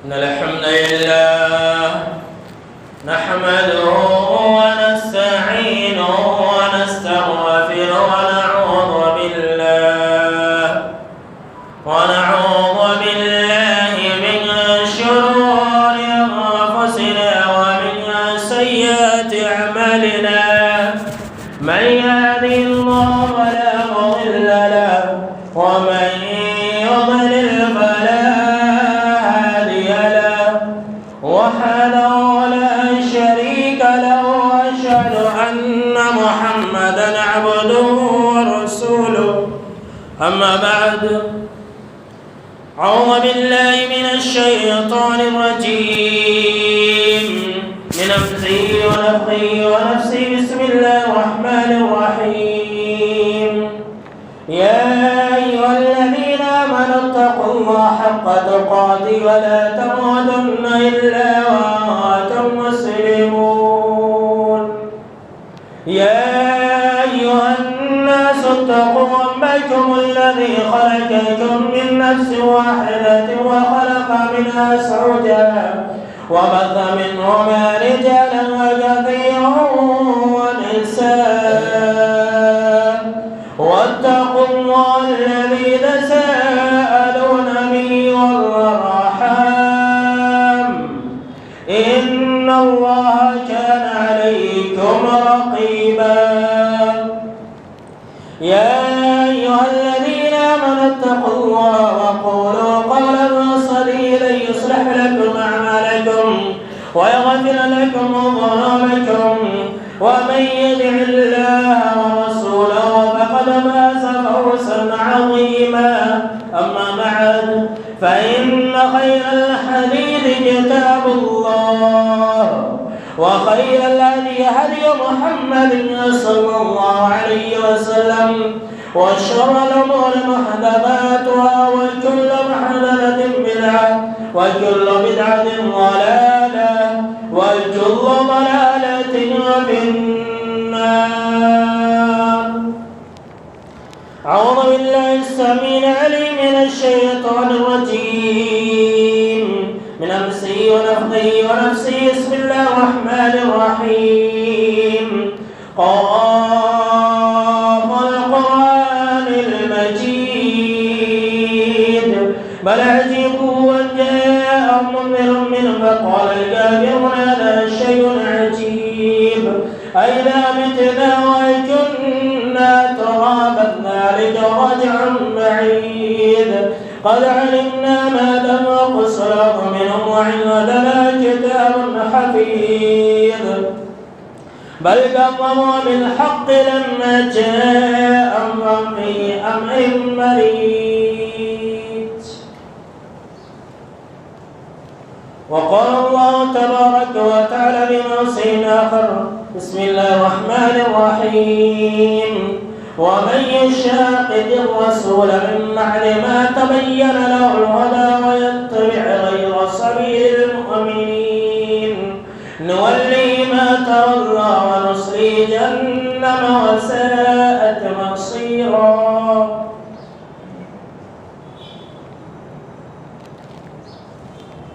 إن الحمد لله نحمده ونستعينه ونستغفره ونعوذ بالله من شرور أنفسنا ومن سيئات أعمالنا من يهده الله فلا مضل له ومن يضلل فلا هادي له وحده لا شريك له وأشهد أن محمدا عبده ورسوله أما بعد أعوذ بالله من الشيطان الرجيم من همزه ونفخه ونفسه بسم الله الرحمن الرحيم يا أيها الذين آمنوا اتقوا الله حق تقاته ولا تموتن إلا وأنتم مسلمون يا أيها الناس اتقوا ربكم الذي خلقكم من نفس واحدة وخلق منها زوجها وبث منهما رجالا كثيرا ونساء واتقوا الله الذي تساءلون به والأرحام إن الله كان عليكم رقيبا يا أيها الذين آمنوا اتقوا الله وقولوا قولا سديدا يصلح لكم أعمالكم ويغفر لكم ذنوبكم ومن يطع الله ورسوله فقد فاز فوزا عظيما أما بعد فإن خير الحديث كتاب الله وخير الهدي هدي محمد صلى الله عليه وسلم وشر الأمور محدثاتها وكل محدثة بدعة وكل بدعة ضلالة وكل ضلالة في النار. أعوذ بالله السميع العليم من الشيطان الرجيم من همزه ونفخه ونفسه بسم الله الرحمن الرحيم قاف القرآن المجيد بل عجبوا أن جاءهم منذر منهم فقال الكافرون هذا شيء عجيب أئذا متنا وكنا ترابا ذلك رجع بعيد قد علمنا ما تنقص لهم منهم وعندنا كتاب حفيظ بل كظموا بالحق لما جاءهم في أمر مريج. وقال الله تبارك وتعالى بموسم آخر بسم الله الرحمن الرحيم ومن يشاقق الرسول من بعد ما تبين له الهدى ويتبع غير سبيل المؤمنين نولي ما تولى ونصلي جهنم وساءت مصيرا.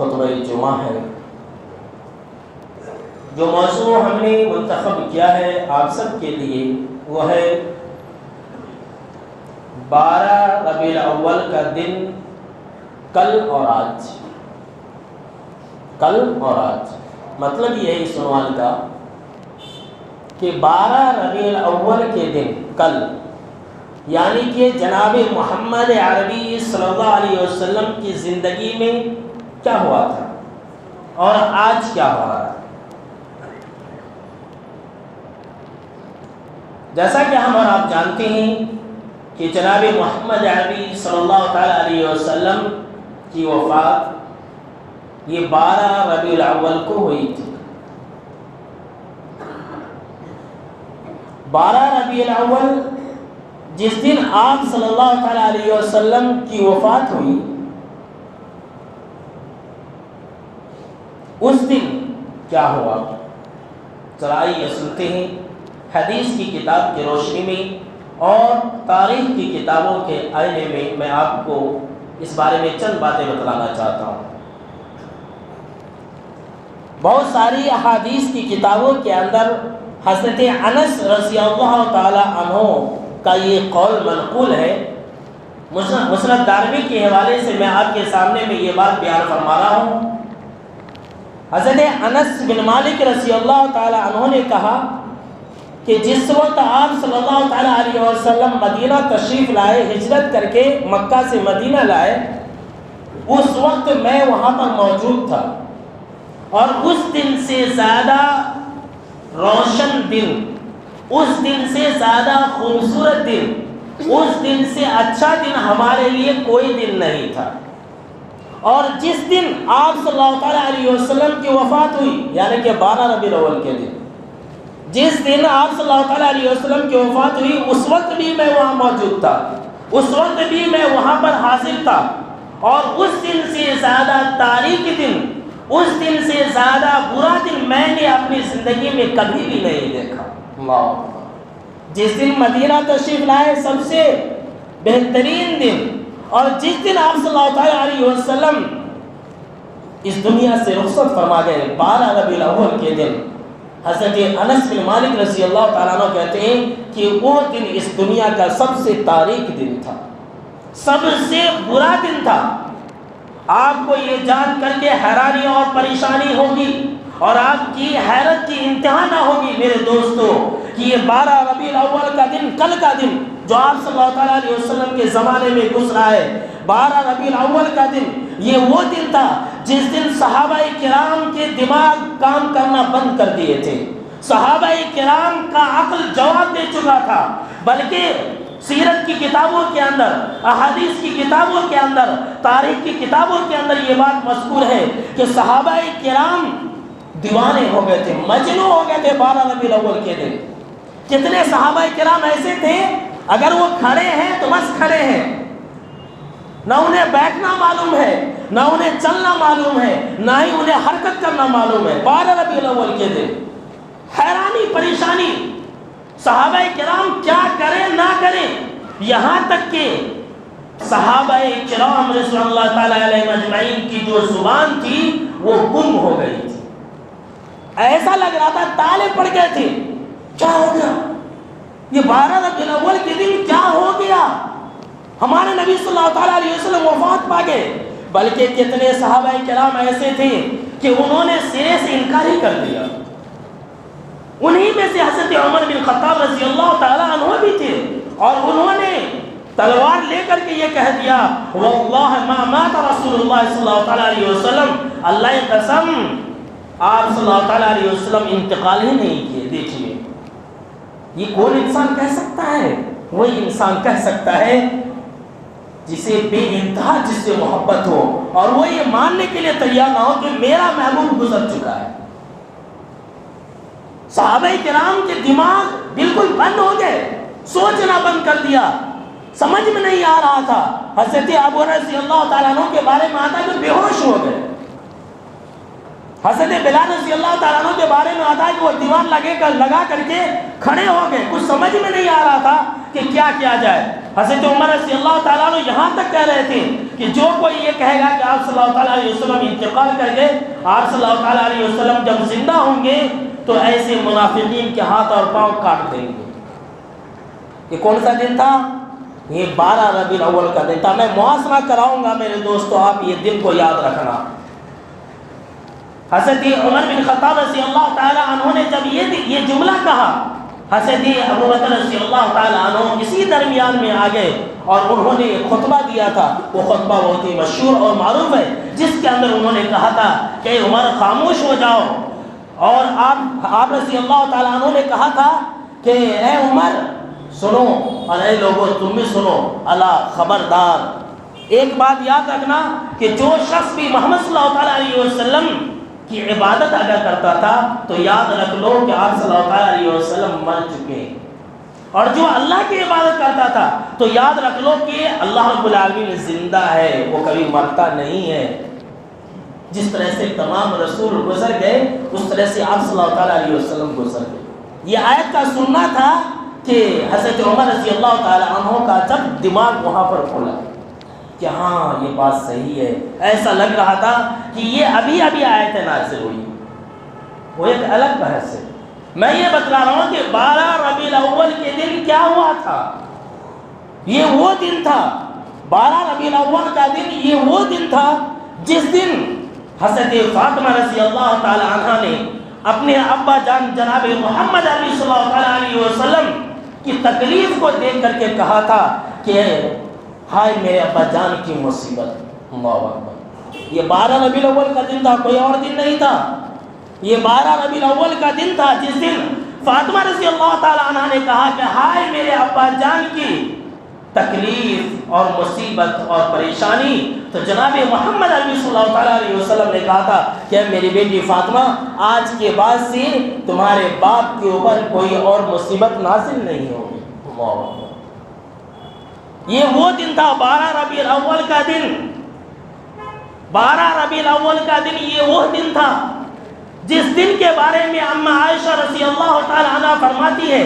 خطبہ جمعہ ہے۔ جو موضوع ہم نے منتخب کیا ہے آپ سب کے لیے وہ ہے 12 ربیع الاول کا دن، کل اور آج۔ کل اور آج مطلب یہ ہے اس عنوان کا کہ 12 ربیع الاول کے دن، کل، یعنی کہ جناب محمد عربی صلی اللہ علیہ وسلم کی زندگی میں کیا ہوا تھا اور آج کیا ہو رہا ہے۔ جیسا کہ ہم اور آپ جانتے ہیں کہ جناب محمد عربی صلی اللہ تعالی علیہ وسلم کی وفات یہ 12 ربیع الاول کو ہوئی تھی۔ 12 ربیع الاول جس دن آپ صلی اللہ تعالی علیہ وسلم کی وفات ہوئی، اس دن کیا ہوا، چلائیے سنتے ہیں حدیث کی کتاب کی روشنی میں اور تاریخ کی کتابوں کے آئینے میں۔ میں آپ کو اس بارے میں چند باتیں بتلانا چاہتا ہوں۔ بہت ساری احادیث کی کتابوں کے اندر حضرت انس رضی اللہ تعالی عنہ کا یہ قول منقول ہے۔ مسند دارمی کے حوالے سے میں آپ کے سامنے میں یہ بات بیان فرما رہا ہوں۔ حضرت انس بن مالک رضی اللہ تعالی عنہ نے کہا کہ جس وقت آپ صلی اللہ تعالی علیہ وسلم مدینہ تشریف لائے، ہجرت کر کے مکہ سے مدینہ لائے، اس وقت میں وہاں پر موجود تھا، اور اس دن سے زیادہ روشن دن، اس دن سے زیادہ خوبصورت دن، اس دن سے اچھا دن ہمارے لیے کوئی دن نہیں تھا۔ اور جس دن آپ صلی اللہ تعالیٰ علیہ وسلم کی وفات ہوئی، یعنی کہ 12 ربیع الاول کے دن، جس دن آپ صلی اللہ تعالیٰ علیہ وسلم کی وفات ہوئی، اس وقت بھی میں وہاں موجود تھا، اس وقت بھی میں وہاں پر حاضر تھا، اور اس دن سے زیادہ تاریک دن، اس دن سے زیادہ برا دن میں نے اپنی زندگی میں کبھی بھی نہیں دیکھا۔ اللہ، جس دن مدینہ تشریف لائے سب سے بہترین دن، اور جس دن آپ صلی اللہ تعالیٰ علیہ وسلم اس دنیا سے رخصت فرما گئے، 12 ربیع الاول کے دن، حضرت انس بن مالک رضی اللہ تعالیٰ عنہ کہتے ہیں کہ وہ دن اس دنیا کا سب سے تاریک دن تھا، سب سے برا دن تھا۔ آپ کو یہ جان کر کے حیرانی اور پریشانی ہوگی، اور آپ کی حیرت کی انتہا نہ ہوگی میرے دوستو، کہ یہ 12 ربیع الاول کا دن، کل کا دن جو آپ صلی اللہ تعالیٰ علیہ وسلم کے زمانے میں گزرا ہے، 12 ربیع الاول کا دن، یہ وہ دن تھا جس دن صحابہ کرام کے دماغ کام کرنا بند کر دیے تھے، صحابہ کرام کا عقل جواب دے چکا تھا، بلکہ سیرت کی کتابوں کے اندر، احادیث کی کتابوں کے اندر، تاریخ کی کتابوں کے اندر یہ بات مذکور ہے کہ صحابہ کرام دیوانے ہو گئے تھے، مجنون ہو گئے تھے 12 ربیع الاول کے دن۔ کتنے صحابہ کرام ایسے تھے اگر وہ کھڑے ہیں تو بس کھڑے ہیں، نہ انہیں بیٹھنا معلوم ہے، نہ انہیں چلنا معلوم ہے، نہ ہی انہیں حرکت کرنا معلوم ہے۔ 12 ربیع الاول کے دن حیرانی پریشانی، صحابہ کرام کیا کریں نہ کریں، یہاں تک کہ صحابہ کرام رضوان اللہ تعالی علیہ اجمعین کی جو زبان تھی وہ گم ہو گئی تھی، ایسا لگ رہا تھا تالے پڑ گئے تھے، کیا ہو گیا، یہ 12 ربیع الاول کے دن کیا ہو گیا، ہمارے نبی صلی اللہ تعالیٰ علیہ وسلم وفات پا گئے۔ بلکہ کتنے صحابہ کرام ایسے تھے کہ انہوں نے سرے سے انکار ہی کر دیا۔ انہی میں سے حضرت عمر بن خطاب رضی اللہ تعالیٰ عنہ بھی تھے، اور انہوں نے تلوار لے کر کے یہ کہہ دیا، واللہ ما مات رسول اللہ صلی اللہ تعالیٰ علیہ وسلم، اللہ قسم آپ صلی اللہ تعالیٰ علیہ وسلم انتقال ہی نہیں کیے۔ دیکھیے یہ کون انسان کہہ سکتا ہے؟ وہی انسان کہہ سکتا ہے جسے بے انتہا جس سے محبت ہو، اور وہ یہ ماننے کے لیے تیار نہ ہو کہ میرا محبوب گزر چکا ہے۔ صحابہ کرام کے دماغ بالکل بند ہو گئے، سوچنا بند کر دیا، سمجھ میں نہیں آ رہا تھا۔ حضرت ابو رضی اللہ تعالیٰ عنہ کے بارے میں آتا ہے کہ بے ہوش ہو گئے، حضرت بلال رضی اللہ تعالیٰ عنہ کے بارے میں آتا ہے کہ وہ دیوار لگا کر کے کھڑے ہو گئے، کچھ سمجھ میں نہیں آ رہا تھا کہ کیا کیا جائے۔ حضرت عمر رضی اللہ تعالیٰ عنہ یہاں تک کہہ رہے تھے کہ جو کوئی یہ کہے گا کہ آپ صلی اللہ تعالیٰ علیہ وسلم انتقال کر گئے، آپ صلی اللہ تعالیٰ علیہ وسلم جب زندہ ہوں گے تو ایسے منافقین کے ہاتھ اور پاؤں کاٹ دیں گے۔ یہ کون سا دن تھا؟ یہ 12 ربیع الاول کا دن تھا۔ میں محاسبہ کراؤں گا میرے دوستو، آپ یہ دن کو یاد رکھنا۔ حضرت عمر بن خطاب رضی اللہ تعالیٰ عنہ نے جب یہ جملہ کہا، حضرت ابوبکر رضی اللہ تعالیٰ عنہ اسی درمیان میں آ گئے اور انہوں نے ایک خطبہ دیا تھا۔ وہ خطبہ بہت ہی مشہور اور معروف ہے، جس کے اندر انہوں نے کہا تھا کہ عمر خاموش ہو جاؤ، اور آپ رضی اللہ تعالیٰ عنہ نے کہا تھا کہ اے عمر سنو، اور اے لوگوں تم بھی سنو، اللہ خبردار۔ ایک بات یاد رکھنا کہ جو شخص بھی محمد صلی اللہ تعالیٰ علیہ وسلم کی عبادت اگر کرتا تھا تو یاد رکھ لو کہ آپ صلی اللہ تعالیٰ علیہ وسلم مر چکے ہیں، اور جو اللہ کی عبادت کرتا تھا تو یاد رکھ لو کہ اللہ رب العالمین زندہ ہے، وہ کبھی مرتا نہیں ہے۔ جس طرح سے تمام رسول گزر گئے اس طرح سے آپ صلی اللہ تعالیٰ علیہ وسلم گزر گئے۔ یہ آیت کا سننا تھا کہ حضرت عمر رضی اللہ تعالیٰ عنہ کا جب دماغ وہاں پر کھلا کہ ہاں یہ بات صحیح ہے، ایسا لگ رہا تھا کہ یہ ابھی آیت نازل ہوئی، وہ ایک الگ بحث ہے۔ میں یہ بتلا رہا ہوں کہ 12 ربیع الاول کے دن کیا ہوا تھا۔ یہ وہ دن تھا، 12 ربیع الاول کا دن یہ وہ دن تھا جس دن حضرت فاطمہ رضی اللہ تعالی عنہ نے اپنے ابا جان جناب محمد علی صلی اللہ تعالی علیہ وسلم کی تکلیف کو دیکھ کر کے کہا تھا کہ ہائے میرے ابا جان کی مصیبت۔ اللہ اکبر۔ یہ 12 ربیع الاول کا دن تھا، کوئی اور دن نہیں تھا۔ یہ 12 ربیع الاول کا دن تھا جس دن فاطمہ رضی اللہ تعالی عنہ نے کہا کہ ہائے میرے ابا جان کی تکلیف اور مصیبت اور پریشانی۔ تو جناب محمد عربی صلی اللہ تعالیٰ علیہ وسلم نے کہا تھا کہ میری بیٹی فاطمہ آج کے بعد سے تمہارے باپ کے اوپر کوئی اور مصیبت نازل نہیں ہوگی۔ اللہ اکبر۔ یہ وہ دن تھا 12 ربیع الاول کا دن۔ 12 ربیع الاول کا دن یہ وہ دن تھا جس دن کے بارے میں اما عائشہ رضی اللہ تعالی عنہ فرماتی ہے،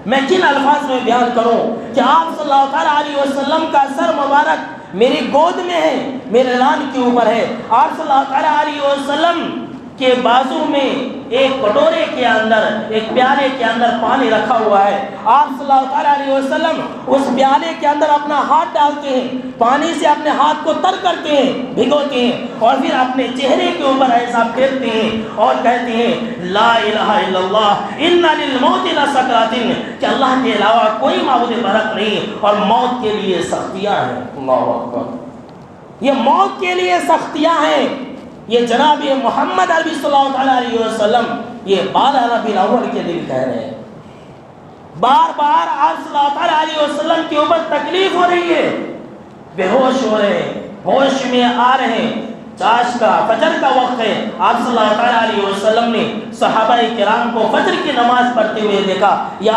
میں کن الفاظ میں بیان کروں کہ آپ صلی اللہ تعالی علیہ وسلم کا سر مبارک میری گود میں ہے، میرے ران کے اوپر ہے۔ آپ صلی اللہ تعالی علیہ وسلم کے بازو میں ایک کٹورے کے اندر، ایک پیالے کے اندر پانی رکھا ہوا ہے۔ آپ صلی اللہ تعالی علیہ وسلم اس پیالے کے اندر اپنا ہاتھ ڈالتے ہیں، پانی سے اپنے ہاتھ کو تر کرتے ہیں، بھگوتے ہیں، اور پھر اپنے چہرے کے اوپر ایسا پھیرتے ہیں اور کہتے ہیں لا الہ الا اللہ ان للموت لسکرات، کہ اللہ کے علاوہ کوئی معبود برحق نہیں اور موت کے لیے سختیاں ہیں۔ اللہ اکبر۔ یہ موت کے لیے سختیاں ہیں۔ یہ جناب محمد عربی صلی اللہ علیہ وسلم یہ 12 ربیع الاول کے دن کہہ رہے ہیں۔ بار بار آپ صلی اللہ علیہ وسلم کے اوپر تکلیف ہو رہی ہے، بے ہوش ہو رہے ہیں، ہوش میں آ رہے ہیں۔ چاش کا فجر کا وقت ہے، آپ صلی اللہ علیہ وسلم نے صحابہ کرام کو فجر کی نماز پڑھتے ہوئے دیکھا۔ یہ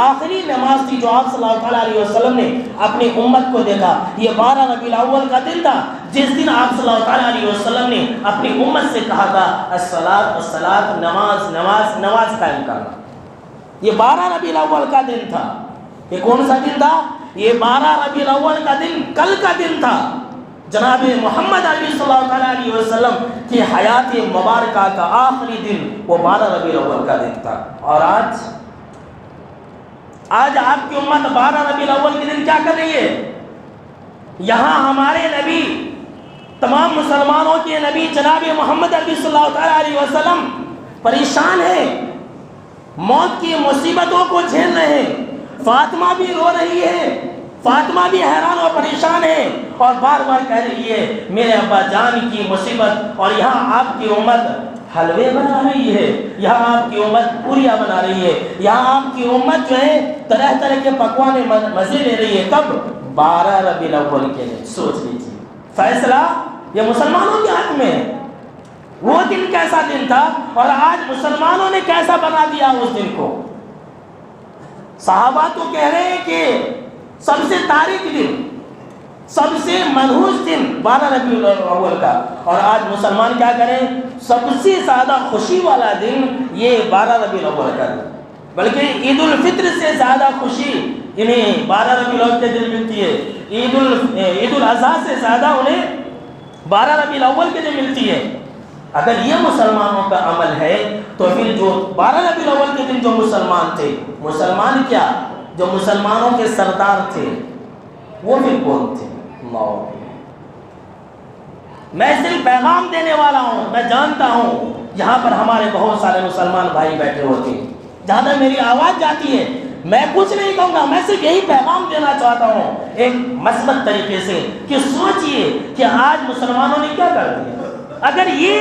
آخری نماز تھی جو آپ صلی اللہ علیہ وسلم نے اپنی امت کو دیکھا۔ یہ 12 ربیع الاول کا دن تھا جس دن آپ صلی اللہ علیہ وسلم نے اپنی امت سے کہا تھا الصلاۃ الصلاۃ، نماز نماز نماز قائم کرنا۔ یہ 12 ربیع الاول کا دن تھا۔ یہ کون سا دن تھا؟ یہ 12 ربیع الاول کا دن کل کا دن تھا۔ جناب محمد عربی صلی اللہ علیہ وسلم کی حیات مبارکہ کا آخری دن وہ 12 ربیع الاول کا دن تھا۔ اور آج آپ کی امت 12 ربیع الاول کے دن کیا کر رہی ہے؟ یہاں ہمارے نبی، تمام مسلمانوں کے نبی جناب محمد عربی صلی اللہ علیہ وسلم پریشان ہیں، موت کی مصیبتوں کو جھیل رہے ہیں۔ فاطمہ بھی رو رہی ہے، فاطمہ بھی حیران اور پریشان ہے اور بار بار کہہ رہی ہے میرے ابا جان کی مصیبت۔ اور یہاں آپ کی امت حلوے بنا رہی ہے، یہاں آپ کی امت پوریاں بنا رہی ہے، یہاں آپ کی امت جو ہے طرح طرح کے پکوان مزے لے رہی ہے۔ کب؟ 12 ربیع الاول کے دن۔ سوچ لیجیے، فیصلہ یہ مسلمانوں کے ہاتھ میں ہے۔ وہ دن کیسا دن تھا اور آج مسلمانوں نے کیسا بنا دیا اس دن کو۔ صحابہ تو کہہ رہے ہیں کہ سب سے تاریخ دن، سب سے منحوس دن 12 ربیع الاول کا، اور آج مسلمان کیا کریں؟ سب سے زیادہ خوشی والا دن یہ 12 ربیع الاول کا دن، بلکہ عید الفطر سے زیادہ خوشی انہیں 12 ربیع الاول کے دن ملتی ہے، عید الاضحیٰ سے زیادہ انہیں 12 ربیع الاول کے دن ملتی ہے۔ اگر یہ مسلمانوں کا عمل ہے تو پھر جو 12 ربیع الاول کے دن جو مسلمان تھے، مسلمان کیا جو مسلمانوں کے سردار تھے، وہ پھر کون تھے؟ اللہ، میں صرف پیغام دینے والا ہوں۔ میں جانتا ہوں یہاں پر ہمارے بہت سارے مسلمان بھائی بیٹھے ہوتے ہیں، جہاں تک میری آواز جاتی ہے میں کچھ نہیں کہوں گا، میں صرف یہی پیغام دینا چاہتا ہوں ایک مثبت طریقے سے کہ سوچئے کہ آج مسلمانوں نے کیا کر دیا۔ اگر یہ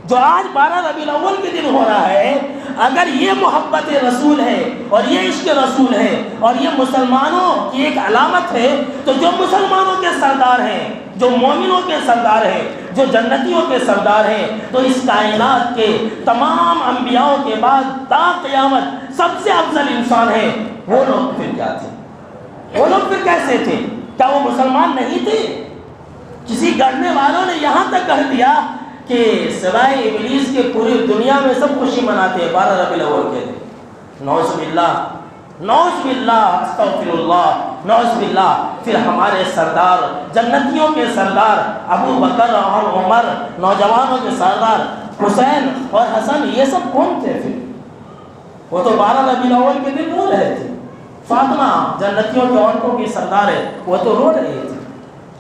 جو آج 12 ربیع الاول کے دن ہو رہا ہے، اگر یہ محبت رسول ہے اور یہ عشق رسول ہے اور یہ مسلمانوں کی ایک علامت ہے، تو جو مسلمانوں کے سردار ہیں، جو مومنوں کے سردار ہیں، جو جنتیوں کے سردار ہیں، تو اس کائنات کے تمام انبیاءوں کے بعد تا قیامت سب سے افضل انسان ہیں، وہ لوگ پھر کیا تھے؟ وہ لوگ پھر کیسے تھے؟ کیا وہ مسلمان نہیں تھے؟ کسی گڑھنے والوں نے یہاں تک کہہ دیا کہ سوائے ابلیس کے پوری دنیا میں سب خوشی مناتے ہیں 12 ربیع الاول کے دن۔ نعوذ باللہ، نعوذ باللہ، استغفر اللہ، نعوذ باللہ۔ پھر ہمارے سردار، جنتیوں کے سردار ابو بکر اور عمر، نوجوانوں کے سردار حسین اور حسن، یہ سب کون تھے پھر؟ وہ تو 12 ربیع الاول کے دن رو رہے تھے۔ فاطمہ جنتیوں کی عورتوں کی سردار ہے، وہ تو رو رہی تھی،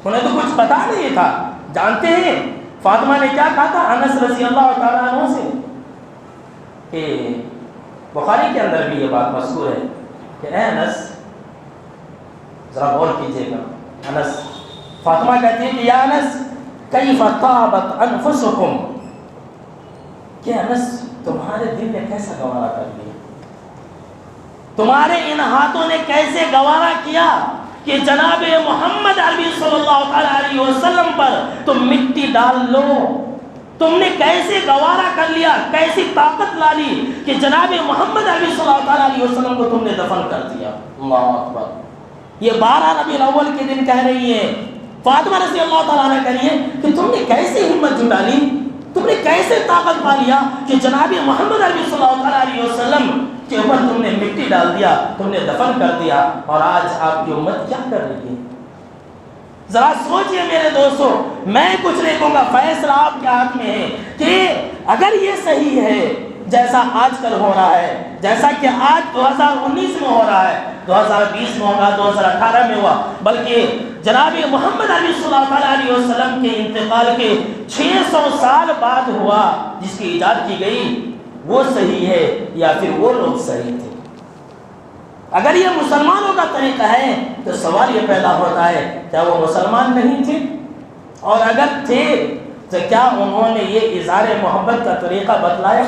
انہیں تو کچھ پتا نہیں تھا۔ جانتے ہیں فاطمہ نے کیا کہا تھا انس رضی اللہ تعالیٰ عنہ سے؟ کہ بخاری کے اندر بھی یہ بات مذکور ہے کہ اے انس، ذرا غور کیجئے گا، انس، فاطمہ کہتی ہے کہ یا انس کیف طابت انفسکم، کہ انس تمہارے دل نے کیسا گوارا کر لیا، تمہارے ان ہاتھوں نے کیسے گوارا کیا کہ جناب محمد عربی صلی اللہ علیہ وسلم پر تم مٹی ڈال لو، تم نے کیسے گوارا کر لیا، کیسی طاقت لا لی کہ جناب محمد عربی صلی اللہ علیہ وسلم کو تم نے دفن کر دیا۔ اللہ اکبر۔ یہ 12 ربیع الاول کے دن کہہ رہی ہے فاطمہ رضی اللہ تعالیٰ عنہ، کہہ رہی ہے کہ تم نے کیسے ہمت جٹا لی، تم نے کیسے طاقت پا لیا کہ جناب محمد عربی صلی اللہ علیہ وسلم کے اوپر تم نے مٹی ڈال دیا، تم نے دفن کر دیا، اور آج آپ کی امت کیا کر رہی ہے؟ ذرا سوچئے میرے دوستو، میں کچھ نہیں کہوں گا، فیصلہ آپ کے ہاتھ میں ہے کہ اگر یہ صحیح ہے جیسا آج کل ہو رہا ہے، جیسا کہ آج 2019 میں ہو رہا ہے، 2020 میں ہوگا، 2018 میں ہوا، بلکہ جناب محمد عربی صلی اللہ علیہ وسلم کے انتقال کے 600 سال بعد ہوا، جس کی ایجاد کی گئی، وہ صحیح ہے یا پھر وہ لوگ صحیح تھے؟ اگر یہ مسلمانوں کا طریقہ ہے تو سوال یہ پیدا ہوتا ہے کیا وہ مسلمان نہیں تھے؟ اور اگر تھے تو کیا انہوں نے یہ اظہار محبت کا طریقہ بتلایا؟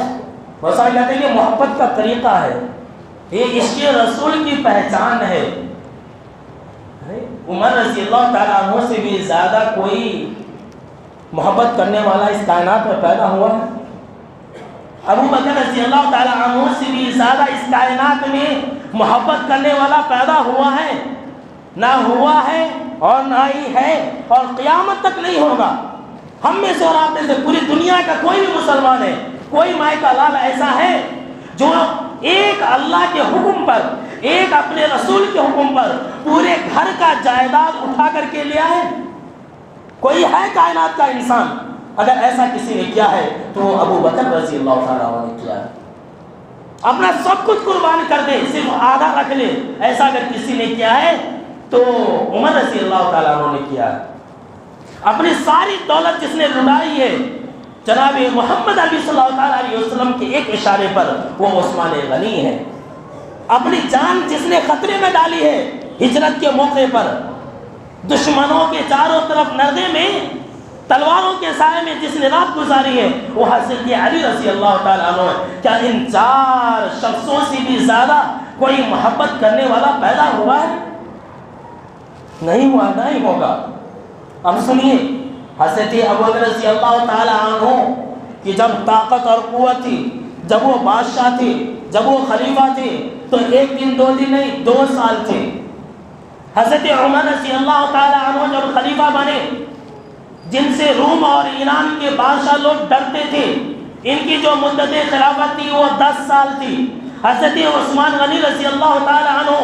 بہت سارے کہتے ہیں یہ محبت کا طریقہ ہے، یہ عشق رسول کی پہچان ہے۔ عمر رضی اللہ تعالیٰ عنہ سے بھی زیادہ کوئی محبت کرنے والا اس کائنات میں پیدا ہوا ہے؟ ابو بکر رضی اللہ تعالیٰ عنہ سے بھی زیادہ اس کائنات میں محبت کرنے والا پیدا ہوا ہے؟ نہ ہوا ہے اور نہ ہی ہے، اور قیامت تک نہیں ہوگا۔ ہم میں سے اور آپ میں سے پوری دنیا کا کوئی بھی مسلمان ہے، کوئی مائی کا لال ایسا ہے جو ایک اللہ کے حکم پر، ایک اپنے رسول کے حکم پر پورے گھر کا جائیداد اٹھا کر کے لیا ہے؟ کوئی ہے کائنات کا انسان؟ اگر ایسا کسی نے کیا ہے تو وہ ابو بکر رضی اللہ تعالیٰ عنہ نے کیا ہے۔ اپنا سب کچھ قربان کر دے، صرف آدھا رکھ لے، ایسا اگر کسی نے کیا ہے تو عمر رضی اللہ تعالیٰ عنہ نے کیا ہے۔ اپنی ساری دولت جس نے لٹائی ہے جناب محمد عربی صلی اللہ علیہ وسلم کے ایک اشارے پر، وہ عثمان غنی ہے۔ اپنی جان جس نے خطرے میں ڈالی ہے ہجرت کے موقع پر، دشمنوں کے چاروں طرف نردے میں تلواروں کے سائے میں جس نے رات گزاری ہے، وہ حضرت علی رضی اللہ تعالیٰ عنہ ہے۔ کیا ان 4 شخصوں سے بھی زیادہ کوئی محبت کرنے والا پیدا ہوا ہے؟ نہیں ہوا، نہیں ہوگا۔ اب سنیے، حضرت ابوبکر رضی اللہ تعالیٰ عنہ کی جب طاقت اور قوت تھی، جب وہ بادشاہ تھے، جب وہ خلیفہ تھے، تو 1 دن 2 دن نہیں، 2 سال تھے۔ حضرت عمر رضی اللہ تعالیٰ عنہ جب خلیفہ بنے، جن سے روم اور ایران کے بادشاہ لوگ ڈرتے تھے، ان کی جو مدت خلافت تھی وہ 10 سال تھی۔ حضرت عثمان غنی رضی اللہ تعالیٰ عنہ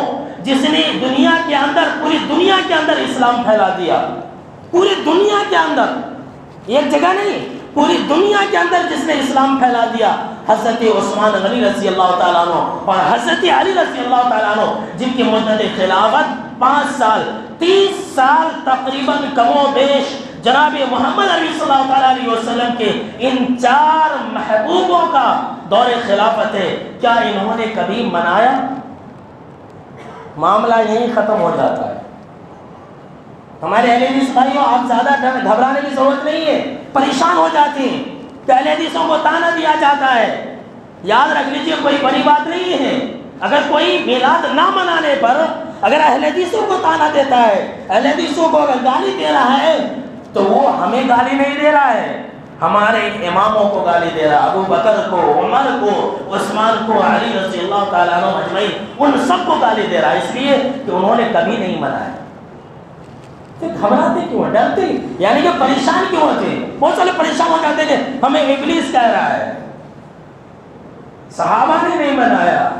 جس نے دنیا کے اندر، پوری دنیا کے اندر اسلام پھیلا دیا. پوری دنیا کے اندر، ایک جگہ نہیں، پوری دنیا کے اندر جس نے اسلام پھیلا دیا، حضرت عثمان غنی رضی اللہ تعالیٰ عنہ اور حضرت علی رضی اللہ تعالیٰ عنہ، جن کی مدت خلافت 5 سال، 30 سال تقریباً کم و بیش جناب محمد عربی صلی اللہ تعالیٰ علیہ وسلم کے ان 4 محبوبوں کا دور خلافت ہے. کیا انہوں نے کبھی منایا؟ معاملہ یہیں ختم ہو جاتا ہے. ہمارے اہل حدیث بھائیوں، آپ زیادہ گھبرانے کی ضرورت نہیں ہے. پریشان ہو جاتے ہیں کہ اہل حدیثوں کو طعنہ دیا جاتا ہے. یاد رکھ لیجیے، کوئی بڑی بات نہیں ہے. اگر کوئی میلاد نہ منانے پر اگر اہل حدیثوں کو طعنہ دیتا ہے، اہل حدیثوں کو اگر گالی دے رہا ہے، تو وہ ہمیں گالی نہیں دے رہا ہے، ہمارے اماموں کو گالی دے رہا ہے. ابو بکر کو، عمر کو، عثمان کو، علی رضی اللہ تعالیٰ عنہ اجمعین، ان سب کو گالی دے رہا ہے، اس لیے کہ انہوں نے کبھی نہیں منایا. گھبراتے کیوں، ڈرتے، یعنی کہ پریشان کیوں ہوتے ہیں؟ بہت سارے پریشان ہو جاتے ہیں کہ ہمیں ابلیس کہہ رہا ہے، صحابہ نے نہیں منایا،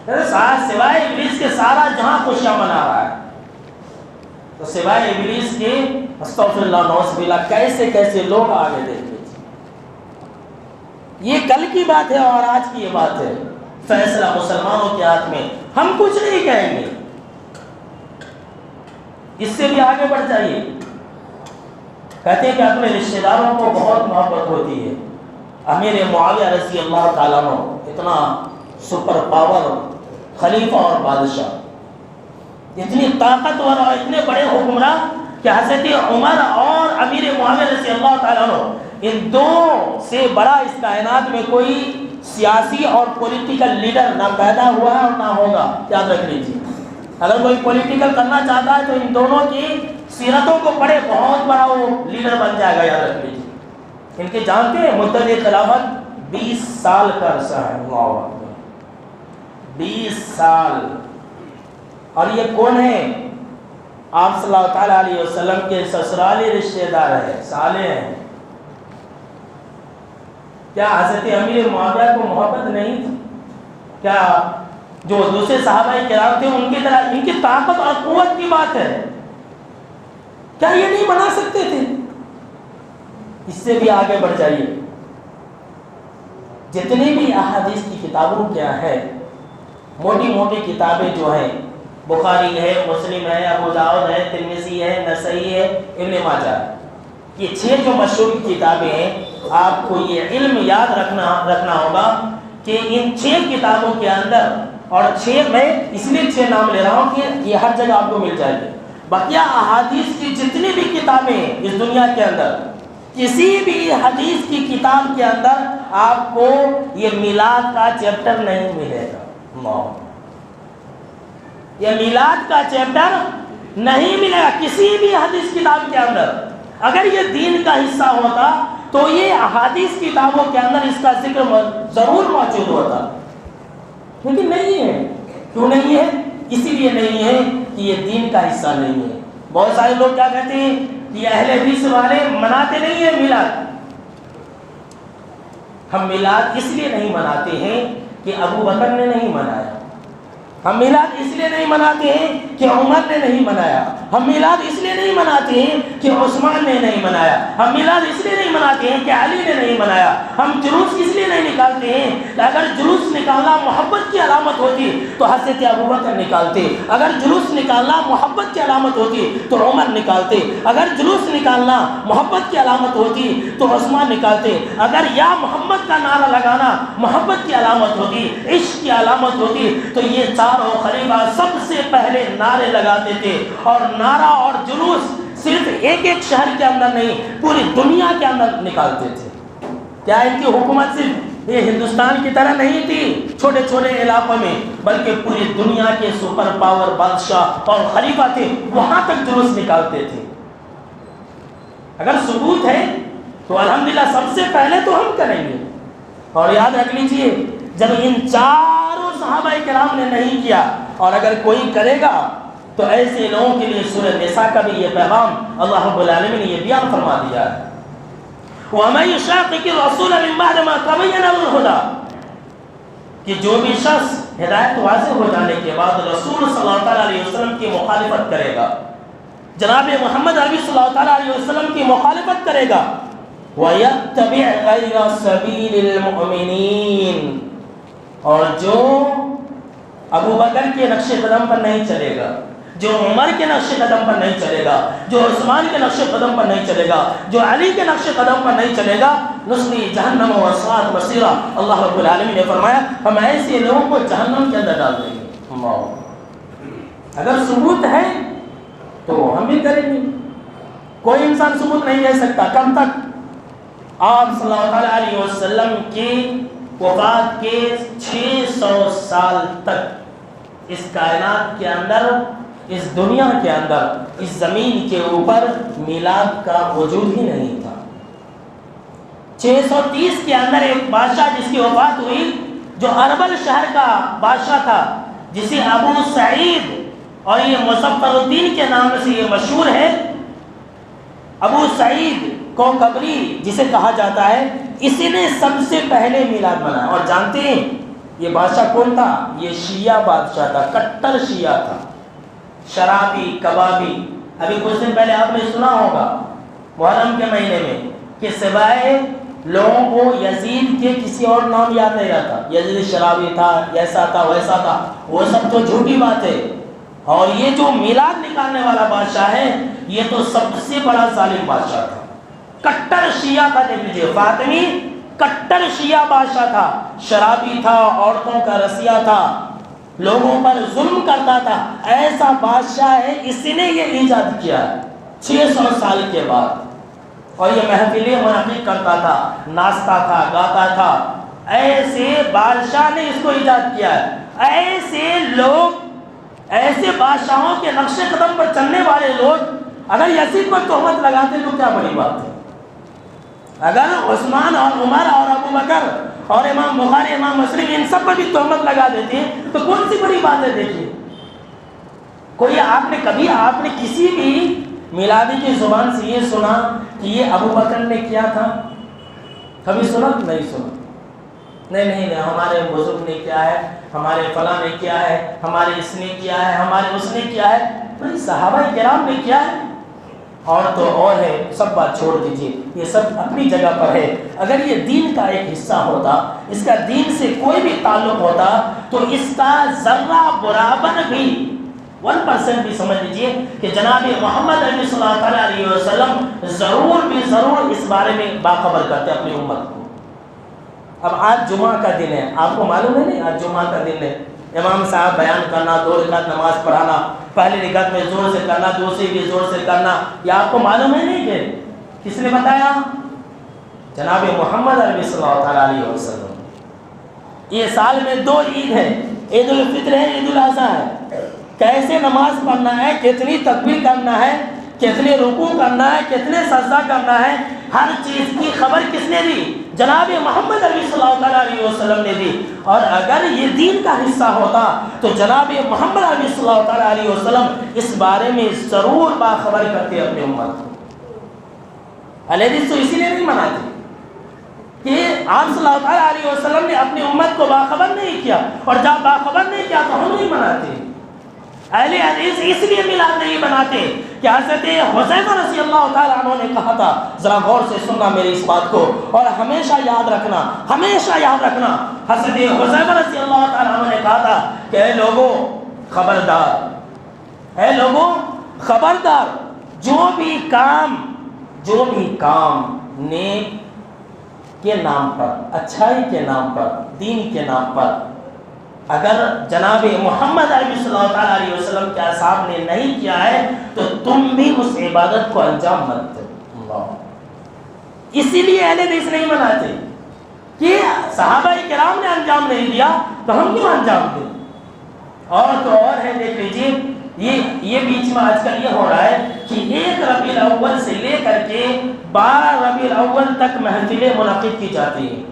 سوائے ابلیس کے سارا جہاں خوشیاں منا رہا ہے. تو سوائے ابلیس کے استغفر اللہ نعوذ باللہ کیسے کیسے لوگ آگے دیکھتے تھے. یہ کل کی بات ہے اور آج کی یہ بات ہے. فیصلہ مسلمانوں کے ہاتھ میں. ہم کچھ نہیں کہیں گے، اس سے بھی آگے بڑھ جائیے. کہتے ہیں کہ اپنے رشتہ داروں کو بہت محبت ہوتی ہے. امیر معاویہ رضی اللہ تعالیٰ عنہ اتنا سپر پاور خلیفہ اور بادشاہ، اتنی طاقتور اور اتنے بڑے حکمراں کہ حضرت عمر اور امیر معاویہ رضی اللہ تعالیٰ عنہ، ان دو سے بڑا اس کائنات میں کوئی سیاسی اور پولیٹیکل لیڈر نہ پیدا ہوا ہے اور نہ ہوگا. یاد رکھ لیجیے، اگر کوئی پولیٹیکل کرنا چاہتا ہے تو ان دونوں کی سیرتوں کو پڑھے، بہت بڑا وہ لیڈر بن جائے گا. یاد رکھ لیجیے. ان کے جانتے ہیں مدت خلافت 20 سال کا عرصہ ہے. اللہ اکبر، 20 سال. اور یہ کون ہے؟ آپ صلی اللہ تعالیٰ علیہ وسلم کے سسرالی رشتہ دار ہیں، صالح ہیں. کیا حضرت امیر معاویہ کو محبت نہیں تھی؟ کیا جو دوسرے صحابہ کرام تھے ان کی طرح ان کی طاقت اور قوت کی بات ہے، کیا یہ نہیں بنا سکتے تھے؟ اس سے بھی آگے بڑھ جائیے. جتنی بھی احادیث کی کتابوں کیا ہے، موٹی موٹی کتابیں جو ہیں، بخاری ہے، مسلم ہے، ابو داؤد ہے، ترمذی ہے، نسائی ہے، ابن ماجہ، یہ 6 جو مشہور کتابیں ہیں. آپ کو یہ علم یاد رکھنا ہوگا کہ ان 6 کتابوں کے اندر، اور 6 میں اس لیے 6 نام لے رہا ہوں کہ یہ ہر جگہ آپ کو مل جائے گی. بقیہ احادیث کی جتنی بھی کتابیں ہیں اس دنیا کے اندر، کسی بھی حدیث کی کتاب کے اندر آپ کو یہ میلاد کا چیپٹر نہیں ملے گا. یہ میلاد کا چیپٹر نہیں ملے گا کسی بھی حدیث کتاب کے اندر. اگر یہ دین کا حصہ ہوتا تو یہ احادیث کتابوں کے اندر اس کا ذکر ضرور موجود ہوتا، لیکن نہیں ہے. کیوں نہیں ہے؟ اسی لیے نہیں ہے کہ یہ دین کا حصہ نہیں ہے. بہت سارے لوگ کیا کہتے ہیں کہ یہ اہل حدیث والے مناتے نہیں ہیں میلاد. ہم میلاد اس لیے نہیں مناتے ہیں کہ ابو بکر نے نہیں منایا. ہم میلاد اس لیے نہیں مناتے ہیں کہ عمر نے نہیں منایا. ہم میلاد اس لیے نہیں مناتے ہیں کہ عثمان نے نہیں منایا. ہم میلاد اس لیے نہیں مناتے ہیں کہ علی نے نہیں منایا. ہم جلوس اس لیے نہیں نکالتے ہیں کہ اگر جلوس نکالنا محبت کی علامت ہوتی تو حضرت ابو بکر نکالتے. اگر جلوس نکالنا محبت کی علامت ہوتی تو عمر نکالتے. اگر جلوس نکالنا محبت کی علامت ہوتی تو عثمان نکالتے. اگر یا محمد کا نعرہ لگانا محبت کی علامت ہوتی، عشق کی علامت ہوتی، تو یہ چاروں خلیفہ سب سے پہلے نعرے لگاتے تھے. اور نعرہ اور جلوس صرف ایک شہر کے اندر نہیں، پوری دنیا کے اندر نکالتے تھے. کیا ان کی حکومت صرف یہ ہندوستان کی طرح نہیں تھی چھوٹے چھوٹے علاقوں میں، بلکہ پوری دنیا کے سپر پاور بادشاہ اور خلیفہ تھے، وہاں تک جلوس نکالتے تھے. اگر ثبوت ہے تو الحمدللہ سب سے پہلے تو ہم کریں گے. اور یاد رکھ لیجئے، جب ان چاروں صحابہ کرام نے نہیں کیا اور اگر کوئی کرے گا تو ایسے لوگوں کے لیے سورہ نساء کا بھی یہ پیغام اللہ رب العالمین نے یہ بیان فرما دیا ہے. وَمَن يُشَاقِقِ الرَّسُولَ مِن بَعْدِ مَا تَبَيَّنَ لَهُ الْهُدَىٰ، کہ جو بھی شخص ہدایت واضح ہو جانے کے بعد رسول صلی اللہ علیہ وسلم کی مخالفت کرے گا، جناب محمد عربی صلی اللہ علیہ وسلم کی مخالفت کرے گا، وَيَتَّبِعْ غَيْرَ سَبِيلِ الْمُؤْمِنِينَ، اور جو ابو بکر کے نقش قدم پر نہیں چلے گا، جو عمر کے نقش قدم پر نہیں چلے گا، جو عثمان کے نقش قدم پر نہیں چلے گا، جو علی کے نقش قدم پر نہیں چلے گا، نصلی جہنم و ساعت مصیرہ، اللہ رب العالمین نے فرمایا ہم ایسے لوگوں کو جہنم کے اندر ڈال دیں گے۔ اگر ثبوت ہے تو ہم بھی کریں گے، کوئی انسان ثبوت نہیں دے سکتا۔ کب تک؟ آپ صلی اللہ علیہ وسلم کی وفات کے 600 سال تک اس کائنات کے اندر، اس دنیا کے اندر، اس زمین کے اوپر میلاد کا وجود ہی نہیں تھا۔ 630 کے اندر ایک بادشاہ جس کی وفات ہوئی، جو اربل شہر کا بادشاہ تھا، جسے ابو سعید اور یہ مظفر الدین کے نام سے یہ مشہور ہے، ابو سعید کوکبری جسے کہا جاتا ہے، اسی نے سب سے پہلے میلاد منایا۔ اور جانتے ہیں یہ بادشاہ کون تھا؟ یہ شیعہ بادشاہ تھا، کٹر شیعہ تھا، شرابی، کبابی۔ ابھی کچھ دن پہلے آپ نے سنا ہوگا محرم کے مہینے میں کہ سوائے لوگوں کو یزید کے کسی اور نام یاد نہیں رہتا، یزید شرابی تھا، ایسا تھا، ویسا تھا، وہ سب تو جھوٹی بات ہے۔ اور یہ جو میلاد نکالنے والا بادشاہ ہے یہ تو سب سے بڑا ظالم بادشاہ تھا، کٹر شیعہ کا۔ دیکھ لیجیے، فاطمی کٹر شیعہ بادشاہ تھا، شرابی تھا، عورتوں کا رسیہ تھا، لوگوں پر ظلم کرتا تھا۔ ایسا بادشاہ ہے، اسی نے یہ ایجاد کیا 600 سال کے بعد، اور یہ محفلیں منعقد کرتا تھا، ناچتا تھا، گاتا تھا۔ ایسے بادشاہ نے اس کو ایجاد کیا ہے۔ ایسے لوگ، ایسے بادشاہوں کے نقش قدم پر چلنے والے لوگ اگر یزید پر تہمت لگاتے تو کیا بڑی بات ہے؟ اگر عثمان اور عمر اور ابو بکر اور امام بخاری، امام مسلم، ان سب پر بھی تہمت لگا دیتے ہیں تو کون سی بڑی بات ہے؟ دیکھیے، کوئی آپ نے کسی بھی میلادی کی زبان سے یہ سنا کہ یہ ابو بکر نے کیا تھا؟ کبھی سنا؟ نہیں سنا۔ نہیں، ہمارے بزرگ نے کیا ہے، ہمارے فلاں نے کیا ہے، ہمارے اس نے کیا ہے، ہمارے اس نے کیا ہے۔ بھائی صحابہ کرام نے کیا ہے، اور تو اور ہے، سب بات چھوڑ دیجئے، یہ سب اپنی جگہ پر ہے۔ اگر یہ دین کا ایک حصہ ہوتا، اس کا دین سے کوئی بھی تعلق ہوتا، تو اس کا ذرہ برابر بھی 1% بھی سمجھ لیجئے کہ جناب محمد عربی صلی اللہ علیہ وسلم ضرور اس بارے میں باخبر کرتے اپنی امت کو۔ اب آج جمعہ کا دن ہے، آپ کو معلوم ہے نہیں؟ آج جمعہ کا دن ہے، امام صاحب بیان کرنا، 2 رکعت نماز پڑھانا، پہلی رکعت میں زور سے کرنا، دوسری بھی زور سے کرنا، یہ آپ کو معلوم ہے نہیں؟ کہ کس نے بتایا؟ جناب محمد عربی صلی اللہ علیہ وسلم۔ یہ سال میں 2 عید ہے، عید الفطر ہے، عید الاضحیٰ ہے۔ کیسے نماز پڑھنا ہے، کتنی تکبیر کرنا ہے، کتنے رکوع کرنا ہے، کتنے سجدہ کرنا ہے، ہر چیز کی خبر کس نے دی؟ جناب محمد عربی صلی اللہ علیہ وسلم نے دی۔ اور اگر یہ دین کا حصہ ہوتا تو جناب محمد عربی صلی اللہ علیہ وسلم اس بارے میں ضرور باخبر کرتے اپنی امت کو۔ اہل حدیث تو اسی لیے نہیں مناتے کہ آپ صلی اللہ علیہ وسلم نے اپنی امت کو باخبر نہیں کیا، اور جب باخبر نہیں کیا تو ہم نہیں مناتے۔ اہل حدیث اس لیے میلاد نہیں بناتے کہ حضرت حذیفہ رضی اللہ تعالیٰ عنہ نے کہا تھا، ذرا غور سے سننا میری اس بات کو اور ہمیشہ یاد رکھنا، ہمیشہ یاد رکھنا۔ حضرت حذیفہ رضی اللہ تعالیٰ عنہ نے کہا تھا کہ اے لوگوں خبردار، اے لوگوں خبردار، جو بھی کام نیک کے نام پر، اچھائی کے نام پر، دین کے نام پر، اگر جناب محمد عربی صلی اللہ علیہ وسلم کے اصحاب نے نہیں کیا ہے تو تم بھی اس عبادت کو انجام مت دو۔ اسی لیے اہل حدیث نہیں مناتے کہ صحابہ کرام نے انجام نہیں دیا تو ہم کیوں انجام دیں۔ اور تو اور ہے، دیکھ لیجیے، یہ بیچ میں آج کل یہ ہو رہا ہے کہ 1 ربیع الاول سے لے کر کے 12 ربیع الاول تک محفلیں منعقد کی جاتی ہیں۔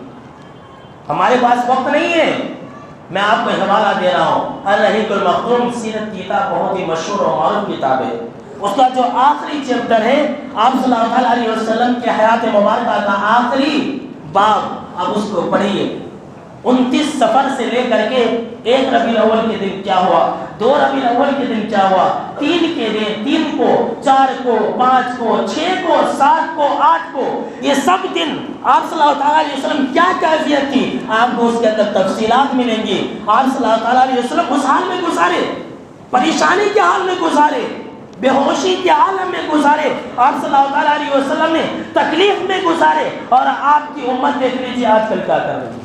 ہمارے پاس وقت نہیں ہے، میں آپ کو حوالہ دے رہا ہوں، الرحیق المختوم سیرت کی کتاب بہت ہی مشہور اور معروف کتاب ہے۔ اس کا جو آخری چیپٹر ہے، آپ صلی اللہ علیہ وسلم کے حیات مبارکہ کا آخری باب، اب اس کو پڑھیے، 29 سفر سے لے کر کے 1 ربیع الاول کے دن کیا ہوا، 2 ربیع الاول کے دن کیا ہوا، 3 کے دن، 3 کو، 4 کو، 5 کو، 6 کو، 7 کو، 8 کو، یہ سب دن آپ صلی اللہ تعالیٰ علیہ وسلم کیا کیفیت تھی آپ کو اس کے اندر تفصیلات ملیں گی۔ آپ صلی اللہ تعالیٰ علیہ وسلم اس حال میں گزارے، پریشانی کے حال میں گزارے، بے ہوشی کے عالم میں گزارے، آپ صلی اللہ تعالیٰ علیہ وسلم نے تکلیف میں گزارے، اور آپ کی امت دیکھ لیجیے آج کل کیا کر رہی ہے۔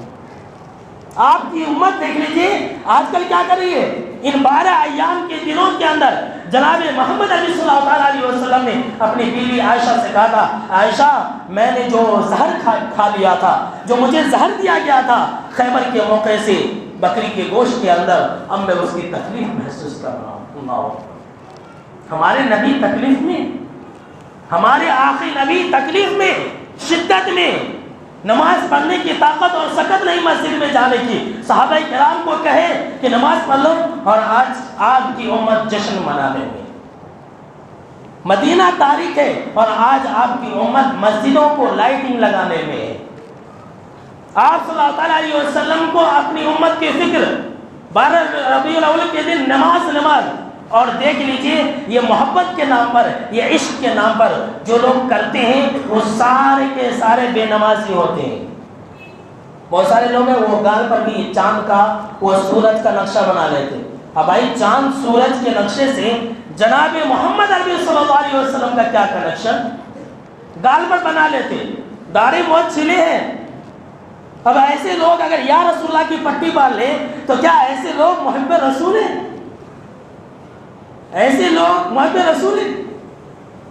آپ کی امت دیکھ لیجیے آج کل کیا کر رہی ہے۔ ان 12 ایام کے دنوں کے اندر جناب محمد علی صلی اللہ تعالیٰ علیہ وسلم نے اپنی بیوی عائشہ سے کہا تھا، عائشہ میں نے جو زہر کھا لیا تھا، جو مجھے زہر دیا گیا تھا خیبر کے موقع سے بکری کے گوشت کے اندر، اب میں اس کی تکلیف محسوس کر رہا ہوں۔ ہمارے نبی تکلیف میں، ہمارے آخری نبی تکلیف میں، شدت میں، نماز پڑھنے کی طاقت اور سکت نہیں مسجد میں جانے کی، صحابہ کرام کو کہے کہ نماز پڑھ لو، اور آج آپ کی امت جشن منانے میں، مدینہ تاریخ ہے اور آج آپ کی امت مسجدوں کو لائٹنگ لگانے میں ہے۔ آپ صلی اللہ تعالیٰ علیہ وسلم کو اپنی امت کی فکر، 12 ربیع الاول کے دن نماز، اور دیکھ لیجئے یہ محبت کے نام پر، یہ عشق کے نام پر جو لوگ کرتے ہیں وہ سارے کے سارے بے نمازی ہوتے ہیں۔ بہت سارے لوگ ہیں وہ گال پر بھی چاند کا، وہ سورج کا نقشہ بنا لیتے ہیں۔ اب بھائی چاند سورج کے نقشے سے جناب محمد عربی صلی اللہ علیہ وسلم کا کیا کنیکشن؟ گال پر بنا لیتے، داڑھی بہت چھلے ہیں۔ اب ایسے لوگ اگر یا رسول اللہ کی پٹی باندھ لیں تو کیا ایسے لوگ محب رسول ہیں؟ ایسے لوگ محب رسول ہیں؟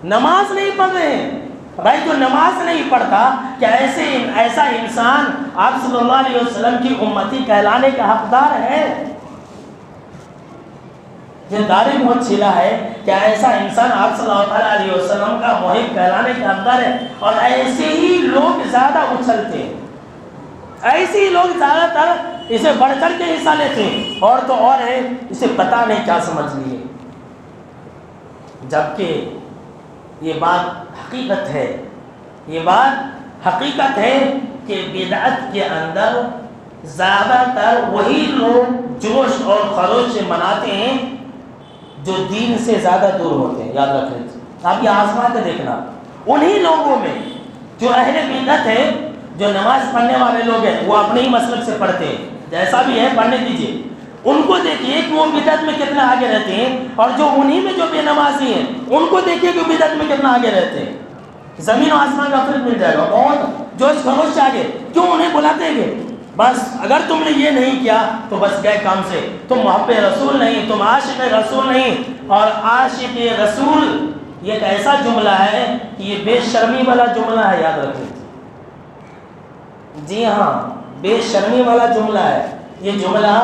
نماز نہیں پڑھ رہے ہیں۔ بھائی جو نماز نہیں پڑھتا کیا ایسا انسان آپ صلی اللہ علیہ وسلم کی امتی کہلانے کا حقدار ہے؟ جو داڑھی بہت چھلا ہے کیا ایسا انسان آپ صلی اللہ علیہ وسلم کا محب کہلانے کا حقدار ہے؟ اور ایسے ہی لوگ زیادہ اچھلتے ہیں، ایسے ہی لوگ زیادہ تر اسے بڑھ چڑھ کے حصہ لیتے ہیں، اور تو اور ہے اسے پتہ نہیں کیا سمجھ لیے، جبکہ یہ بات حقیقت ہے، یہ بات حقیقت ہے کہ بدعت کے اندر زیادہ تر وہی لوگ جوش اور خروش سے مناتے ہیں جو دین سے زیادہ دور ہوتے ہیں۔ یاد رکھ لیجیے، آپ یہ آزما کے دیکھنا، انہی لوگوں میں جو اہل بدعت ہے، جو نماز پڑھنے والے لوگ ہیں وہ اپنے ہی مسلک سے پڑھتے ہیں، جیسا بھی ہے پڑھنے دیجیے، ان کو دیکھیے کہ وہ بدعت میں کتنا آگے رہتے ہیں، اور جو انہی میں جو بے نمازی ہیں ان کو دیکھیے کہ بدعت میں کتنا آگے رہتے ہیں۔ زمین و آسمان کا فرق مل جائے گا، بہت جوش خروش سے آگے۔ کیوں انہیں بلاتے ہیں؟ بس اگر تم نے یہ نہیں کیا تو بس گئے کام سے، تم محب رسول نہیں، تم عاشق رسول نہیں۔ اور عاشق رسول یہ ایک ایسا جملہ ہے کہ یہ بے شرمی والا جملہ ہے، یاد رکھیں۔ جی ہاں، بے شرمی والا جملہ ہے یہ جملہ۔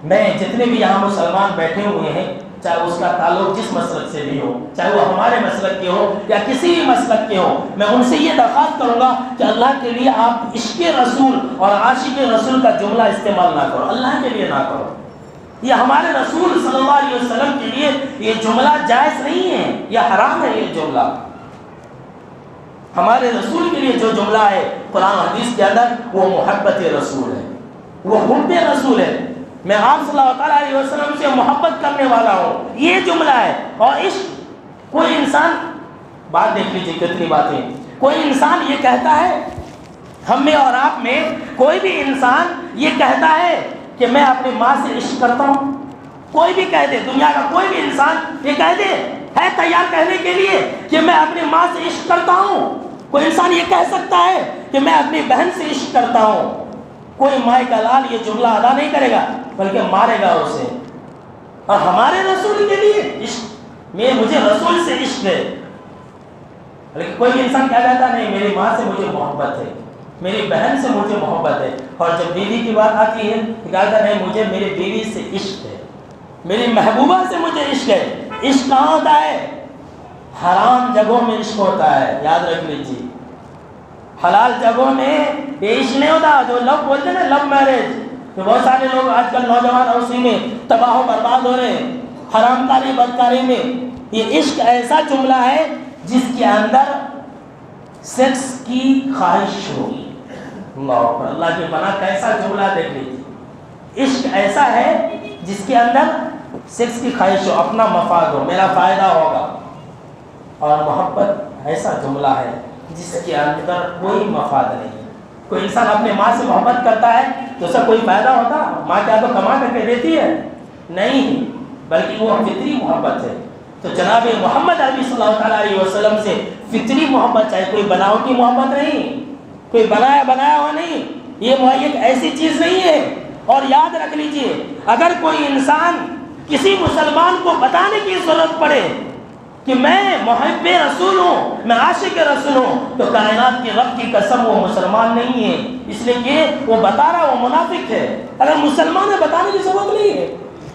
میں جتنے بھی یہاں مسلمان بیٹھے ہوئے ہیں، چاہے اس کا تعلق جس مسلک سے بھی ہو، چاہے وہ ہمارے مسلک کے ہو یا کسی بھی مسلک کے ہو، میں ان سے یہ درخواست کروں گا کہ اللہ کے لیے آپ عشق رسول اور عاشق رسول کا جملہ استعمال نہ کرو، اللہ کے لیے نہ کرو۔ یہ ہمارے رسول صلی اللہ علیہ وسلم کے لیے یہ جملہ جائز نہیں ہے، یہ حرام ہے۔ یہ جملہ ہمارے رسول کے لیے جو جملہ ہے قرآن حدیث کے اندر وہ محبت رسول ہے، وہ حب رسول ہے۔ میں آپ صلی اللہ تعالیٰ علیہ وسلم سے محبت کرنے والا ہوں، یہ جملہ ہے۔ اور عشق، کوئی انسان، بات دیکھ لیجیے کتنی باتیں، کوئی انسان یہ کہتا ہے، ہم میں اور آپ میں کوئی بھی انسان یہ کہتا ہے کہ میں اپنی ماں سے عشق کرتا ہوں؟ کوئی بھی کہہ دے، دنیا کا کوئی بھی انسان یہ کہہ دے، ہے تیار کہنے کے لیے کہ میں اپنی ماں سے عشق کرتا ہوں؟ کوئی انسان یہ کہہ سکتا ہے کہ میں اپنی بہن سے عشق کرتا ہوں؟ کوئی مائے کا لال یہ جملہ ادا نہیں کرے گا بلکہ مارے گا اسے۔ اور ہمارے رسول کے لیے عشق، مجھے رسول سے عشق ہے، لیکن کوئی انسان کہہ جاتا نہیں میری ماں سے مجھے محبت ہے، میری بہن سے مجھے محبت ہے، اور جب بیوی کی بات آتی ہے کہتا نہیں مجھے میری بیوی سے عشق ہے، میری محبوبہ سے مجھے عشق ہے۔ عشق کہاں ہوتا ہے؟ حرام جگہوں میں عشق ہوتا ہے، یاد رکھ لیجیے۔ حلال جگہوں میں یہ عشق نہیں ہوتا، جو لو بولتے ہیں نا، لو میرج، تو بہت سارے لوگ آج کل نوجوان اسی میں تباہ و برباد ہو رہے ہیں، حرام کاری بدکاری میں۔ یہ عشق ایسا جملہ ہے جس کے اندر سیکس کی خواہش ہوگی، اللہ کی پناہ، کیسا جملہ دیکھ لیجیے. عشق ایسا ہے جس کے اندر سیکس کی خواہش ہو، اپنا مفاد ہو، میرا فائدہ ہوگا. اور محبت ایسا جملہ ہے جس کے اندر کوئی مفاد نہیں ہے. کوئی انسان اپنے ماں سے محبت کرتا ہے تو اسے کوئی فائدہ ہوتا؟ ماں کیا تو کما کر کے دیتی ہے؟ نہیں، بلکہ وہ فطری محبت ہے. تو جناب محمد عربی صلی اللہ تعالیٰ علیہ وسلم سے فطری محبت چاہیے، کوئی بناوٹی محبت نہیں، کوئی بنایا ہوا نہیں. یہ ایک ایسی چیز نہیں ہے. اور یاد رکھ لیجئے، اگر کوئی انسان کسی مسلمان کو بتانے کی ضرورت پڑے کہ میں محب رسول ہوں، میں عاشق رسول ہوں، تو کائنات کے رب کی قسم وہ مسلمان نہیں ہے. اس لیے کہ وہ بتا رہا، وہ منافق ہے. اگر مسلمان ہے بتانے کی ضرورت نہیں ہے،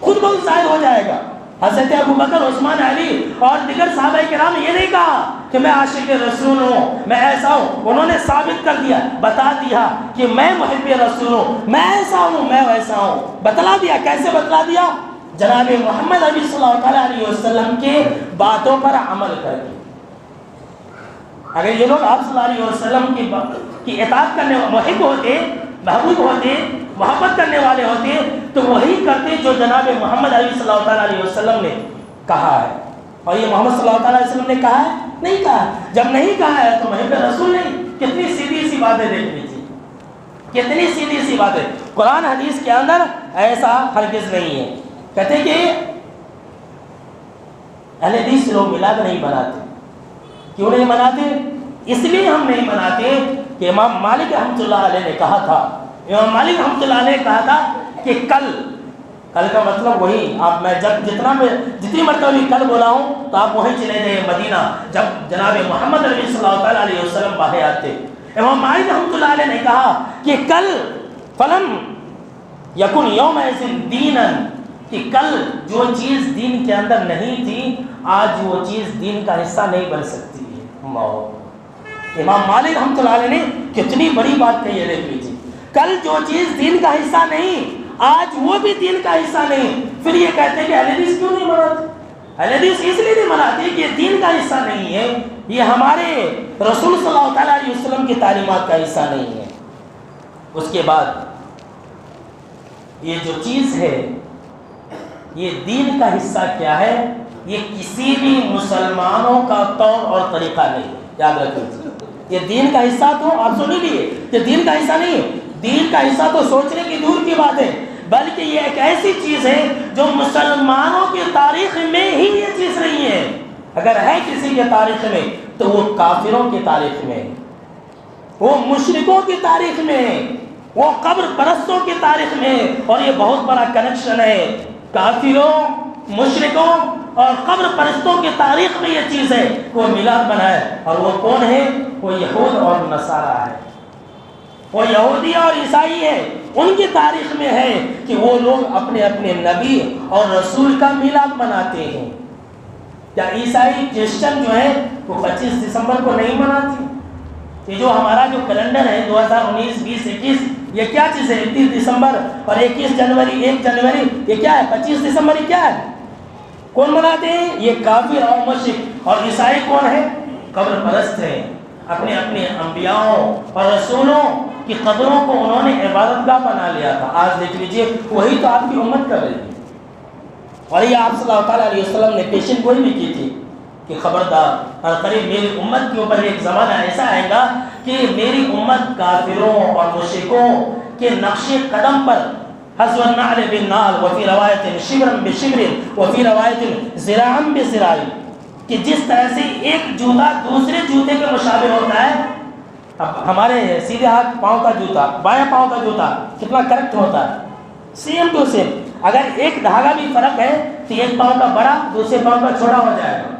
خود بہت ظاہر ہو جائے گا. حضرت ابوبکر، عثمان، علی اور دیگر صحابہ کرام نے یہ نہیں کہا کہ میں عاشق رسول ہوں، میں ایسا ہوں. انہوں نے ثابت کر دیا، بتا دیا کہ میں محب رسول ہوں، میں ایسا ہوں، میں ویسا ہوں. بتلا دیا. کیسے بتلا دیا؟ جناب محمد عربی صلی اللہ تعالیٰ علیہ وسلم کے باتوں پر عمل کر کے. اگر یہ لوگ آپ صلی اللہ علیہ وسلم کی اطاعت کرنے محب ہوتے، محبوب ہوتے، محبت کرنے والے ہوتے، تو وہی کرتے جو جناب محمد عربی صلی اللہ تعالیٰ علیہ وسلم نے کہا ہے. اور یہ محمد صلی اللہ تعالیٰ علیہ وسلم نے کہا ہے؟ نہیں کہا. جب نہیں کہا ہے تو محب رسول نہیں. کتنی سیدھی سی باتیں دیکھ لیجیے، کتنی سیدھی سی باتیں. قرآن حدیث کے اندر ایسا ہرگز نہیں ہے. کہتے کہ اہل حدیث لوگ میلاد نہیں مناتے. کیوں نہیں مناتے؟ اس لیے ہم نہیں مناتے کہ امام مالک رحمۃ اللہ علیہ نے کہا تھا، امام مالک رحمۃ اللہ علیہ نے کہا تھا کہ کل کا مطلب وہی، آپ میں جتنی مرتبہ بھی کل بولا ہوں تو آپ وہیں چلے جائیں مدینہ، جب جناب محمد عربی صلی اللہ تعالیٰ علیہ وسلم باہر آتے. امام مالک رحمۃ اللہ علیہ نے کہا کہ کل فلم یکن یوم ایسن دینن، کہ کل جو چیز دین کے اندر نہیں تھی آج وہ چیز دین کا حصہ نہیں بن سکتی ہے. امام مالک رحمۃ اللہ علیہ نے کتنی بڑی بات کہی ہے، دیکھ لیجیے. کل جو چیز دین کا حصہ نہیں آج وہ بھی دین کا حصہ نہیں. پھر یہ کہتے ہیں کہ اہل حدیث کیوں نہیں مناتے؟ اہل حدیث اس لیے نہیں مناتے کہ یہ دین کا حصہ نہیں ہے، یہ ہمارے رسول صلی اللہ تعالیٰ علیہ وسلم کی تعلیمات کا حصہ نہیں ہے. اس کے بعد یہ جو چیز ہے یہ دین کا حصہ کیا ہے؟ یہ کسی بھی مسلمانوں کا طور اور طریقہ نہیں. یاد رکھیں، یہ دین کا حصہ تو آپ سن لیجیے، یہ دین کا حصہ نہیں ہے. دین کا حصہ تو سوچنے کی دور کی بات ہے، بلکہ یہ ایک ایسی چیز ہے جو مسلمانوں کی تاریخ میں ہی یہ چیز نہیں ہے. اگر ہے کسی کے تاریخ میں تو وہ کافروں کی تاریخ میں، وہ مشرکوں کی تاریخ میں، وہ قبر پرستوں کی تاریخ میں. اور یہ بہت بڑا کنیکشن ہے. کافروں، مشرکوں اور قبر پرستوں کی تاریخ میں یہ چیز ہے. وہ میلاد منائے، اور وہ کون ہے؟ وہ یہود اور نصارہ ہے، وہ یہودی اور عیسائی ہے. ان کی تاریخ میں ہے کہ وہ لوگ اپنے اپنے نبی اور رسول کا میلاد مناتے ہیں. کیا عیسائی کرسچن جو ہے وہ 25 دسمبر کو نہیں مناتے؟ یہ جو ہمارا جو کیلنڈر ہے 2019 20 21 یہ کیا چیز ہے؟ 31 دسمبر اور 21 جنوری 1 جنوری یہ کیا ہے؟ 25 دسمبر یہ کیا ہے؟ کون مناتے ہیں؟ یہ کافر اور مشرک. اور عیسائی کون ہے؟ قبر پرست ہیں. اپنے اپنے انبیاؤں اور رسولوں کی قبروں کو انہوں نے عبادت گاہ بنا لیا تھا. آج دیکھ لیجئے وہی تو آپ کی امت کر رہی ہے. اور یہ آپ صلی اللہ تعالیٰ علیہ وسلم نے پیشن گوئی بھی کی تھی کہ خبردار، اور قریب میری امت کے اوپر ایک زمانہ ایسا آئے گا کہ میری امت کافروں اور مشرکوں کے نقش قدم پر حذو النعل بالنعل وفی روایت شبرا بشبر وفی روایت ذراعا بذراع، کہ جس طرح سے ایک جوتا دوسرے جوتے کے مشابہ ہوتا ہے. اب ہمارے سیدھے ہاتھ پاؤں کا جوتا، بائیں پاؤں کا جوتا کتنا کریکٹ ہوتا ہے، سیم ٹو سیم. اگر ایک دھاگا بھی فرق ہے تو ایک پاؤں کا بڑا دوسرے پاؤں کا چھوٹا ہو جائے گا.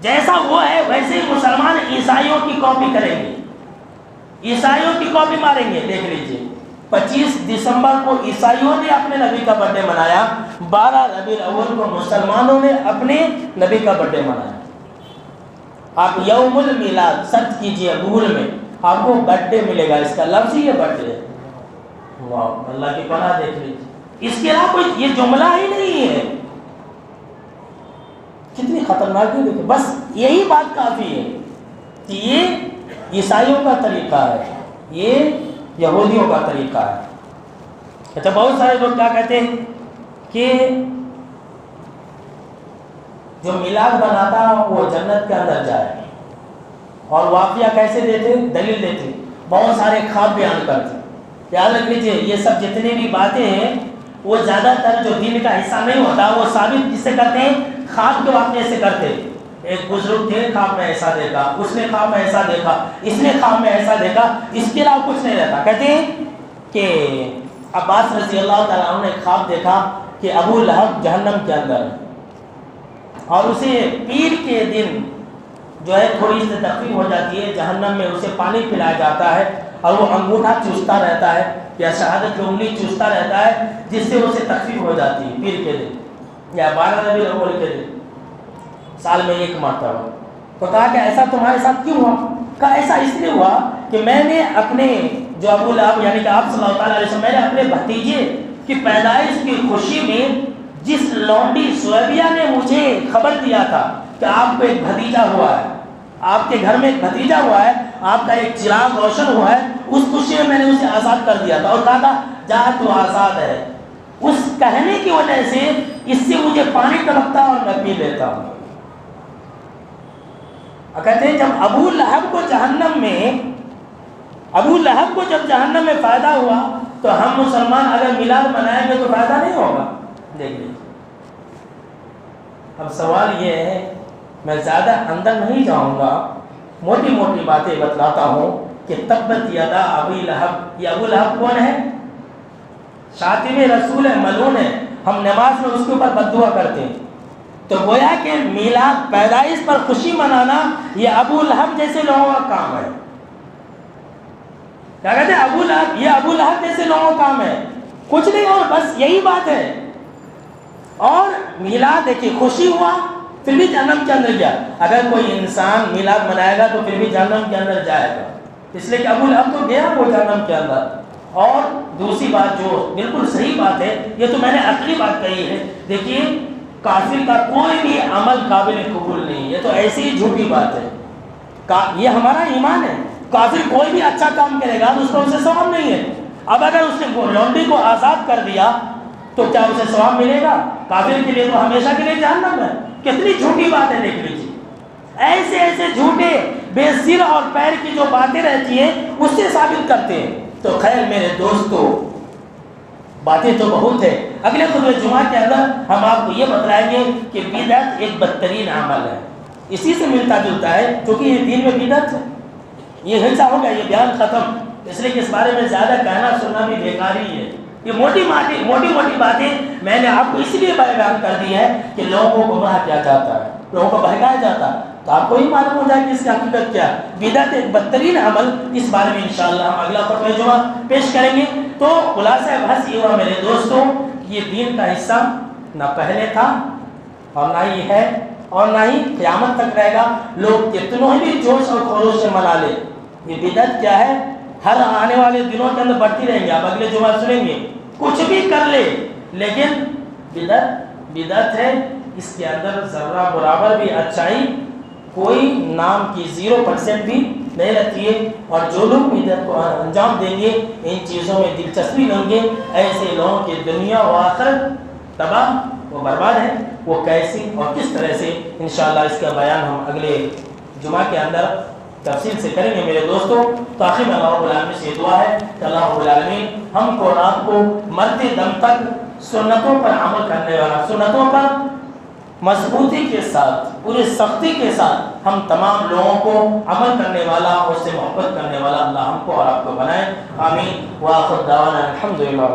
جیسا وہ ہے ویسے ہی مسلمان عیسائیوں کی کاپی کریں گے، عیسائیوں کی کاپی ماریں گے. دیکھ لیجئے 25 دسمبر کو عیسائیوں نے اپنے نبی کا برتھ ڈے منایا، 12 ربیع الاول کو مسلمانوں نے اپنے نبی کا برتھ ڈے منایا. آپ یوم المیلاد سرچ کیجئے گوگل میں، آپ کو برتھ ڈے ملے گا. اس کا لفظ ہی ہے برتھ ڈے. واہ، اللہ کی پناہ. دیکھ لیجیے، اس کے علاوہ کوئی یہ جملہ ہی نہیں ہے. کتنی خطرناک ہے. دیکھیں بس یہی بات کافی ہے کہ یہ عیسائیوں کا طریقہ ہے. یہ یہودیوں کا طریقہ ہے۔ اچھا، بہت سارے لوگ کیا کہتے ہیں کہ جو میلاد بناتا وہ جنت کے اندر جائے، اور واقعہ کیسے دیتے؟ دلیل دیتے، بہت سارے خواب بیان کرتے۔ یاد رکھ لیجیے، یہ سب جتنی بھی باتیں ہیں وہ زیادہ تر جو دین کا حصہ نہیں ہوتا وہ ثابت کس سے کرتے ہیں؟ خواب کے واقعے سے کرتے ہیں۔ ایک بزرگ تھے، خواب میں ایسا دیکھا، اس نے خواب میں ایسا دیکھا، اس نے خواب میں ایسا دیکھا، اس کے علاوہ کچھ نہیں رہتا۔ کہتے ہیں کہ عباس رضی اللہ تعالیٰ عنہ نے خواب دیکھا کہ ابو لہب جہنم کے اندر ہے، اور اسے پیر کے دن جو ہے تھوڑی سی تخفیف ہو جاتی ہے، جہنم میں اسے پانی پلایا جاتا ہے اور وہ انگوٹھا چوستا رہتا ہے یا شہادت کی انگلی چوستا رہتا ہے، جس سے اسے تخفیف ہو جاتی ہے پیر کے دن یا 12 ربیع الاول کے دن، سال میں ایک مرتبہ۔ تو کہا کہ ایسا تمہارے ساتھ کیوں ہوا؟ کہا ایسا اس لیے ہوا کہ میں نے اپنے جو ابو لہب یعنی کہ آپ صلی اللہ علیہ وسلم، میں نے اپنے بھتیجے کی پیدائش کی خوشی میں جس لونڈی سویبیہ نے مجھے خبر دیا تھا کہ آپ کو ایک بھتیجا ہوا ہے، آپ کے گھر میں ایک بھتیجا ہوا ہے، آپ کا ایک چراغ روشن ہوا ہے، اس خوشی میں نے اسے آزاد کر دیا تھا اور کہا تھا جا تو آزاد ہے۔ اس کہنے کی وجہ سے اس سے مجھے پانی ٹپکتا اور میں پی لیتا ہوں۔ کہتے ہیں جب ابو لہب کو جب جہنم میں فائدہ ہوا تو ہم مسلمان اگر میلاد منائیں گے تو فائدہ نہیں ہوگا۔ دیکھیے، اب سوال یہ ہے، میں زیادہ اندر نہیں جاؤں گا، موٹی موٹی باتیں بتلاتا ہوں کہ تبت یدا ابی لہب، یہ ابو لہب کون ہے؟ شاتم رسول ہے، ملعون ہے، ہم نماز میں اس کے اوپر بد دعا کرتے ہیں۔ تو گویا کہ میلاد پیدائش پر خوشی منانا یہ ابو لہب جیسے لوگوں کا کام ہے۔ کیا کہتے ہیں؟ ابو لہب، یہ ابو لہب جیسے لوگوں کا کام ہے، کچھ نہیں، اور بس یہی بات ہے۔ اور میلاد دیکھیے، خوشی ہوا پھر بھی جہنم کے اندر گیا۔ اگر کوئی انسان میلاد منائے گا تو پھر بھی جہنم کے اندر جائے گا، اس لیے کہ ابو لہب تو گیا وہ جہنم کے اندر۔ اور دوسری بات جو بالکل صحیح بات ہے، یہ تو میں نے عقلی بات کہی ہے، دیکھیے کافر کا کوئی بھی عمل قابل قبول نہیں، یہ تو ایسی ہی جھوٹی بات ہے، یہ ہمارا ایمان ہے۔ کافر کوئی بھی اچھا کام کرے گا تو اس کو اسے ثواب نہیں ہے۔ اب اگر اس نے لونڈی کو آزاد کر دیا تو کیا اسے ثواب ملے گا؟ کافر کے لیے تو ہمیشہ کے لیے جہنم ہے۔ کتنی جھوٹی بات ہے، دیکھ لیجیے، ایسے ایسے جھوٹے بے سر اور پیر کی جو باتیں رہتی ہیں اس سے ثابت کرتے ہیں۔ تو خیر میرے دوستو، باتیں تو بہت ہے، اگلے خطبہ جمعہ کے اندر ہم آپ کو یہ بتلائیں گے کہ بدعت ایک بدترین عمل ہے، اسی سے ملتا جلتا ہے، کیونکہ یہ دین میں بدعت ہے۔ یہ حصہ ہو گیا، یہ بیان ختم، اس لیے کہ اس بارے میں زیادہ کہنا سننا بھی بیکار ہی ہے۔ یہ موٹی موٹی باتیں میں نے آپ کو اس لیے بیان کر دی ہے کہ لوگوں کو گمراہ کیا جاتا ہے، لوگوں کو بہکایا جاتا ہے، تو آپ کو ہی معلوم ہو جائے کہ اس کی حقیقت کیا ہے۔ بدعت ایک بدترین عمل، اس بارے میں انشاءاللہ ہم اگلا خطبہ جمعہ پیش کریں گے۔ تو خلاصہ بحث یہ ہوا میرے دوستوں، یہ دین کا حصہ نہ پہلے تھا اور نہ ہی ہے اور نہ ہی قیامت تک رہے گا۔ لوگ کتنوں بھی جوش اور خروش سے منا لے، یہ بدعت کیا ہے ہر آنے والے دنوں کے اندر بڑھتی رہیں گے، آپ اگلے جمعہ سنیں گے، کچھ بھی کر لے لیکن بدعت ہے، اس کے اندر ذرہ برابر بھی اچھائی کوئی نام کی 0% بھی نہیں رہتی ہے۔ اور جو لوگ بدعت کو انجام دیں گے، ان چیزوں میں دلچسپی لیں گے، ایسے لوگوں کی دنیا و آخرت تباہ و برباد ہے۔ وہ کیسی اور کس طرح سے، انشاءاللہ اس کا بیان ہم اگلے جمعہ کے اندر تفصیل سے کریں گے میرے دوستوں۔ تو آخر میں اللہ رب العالمین سے دعا ہے کہ اللہ رب العالمین ہم کو اور آپ کو مرتے دم تک سنتوں پر عمل کرنے والا، سنتوں پر مضبوطی کے ساتھ، پوری سختی کے ساتھ ہم تمام لوگوں کو عمل کرنے والا اور اس سے محبت کرنے والا اللہ ہم کو اور آپ کو بنائے، آمین۔ وآخر دعوانا الحمدللہ۔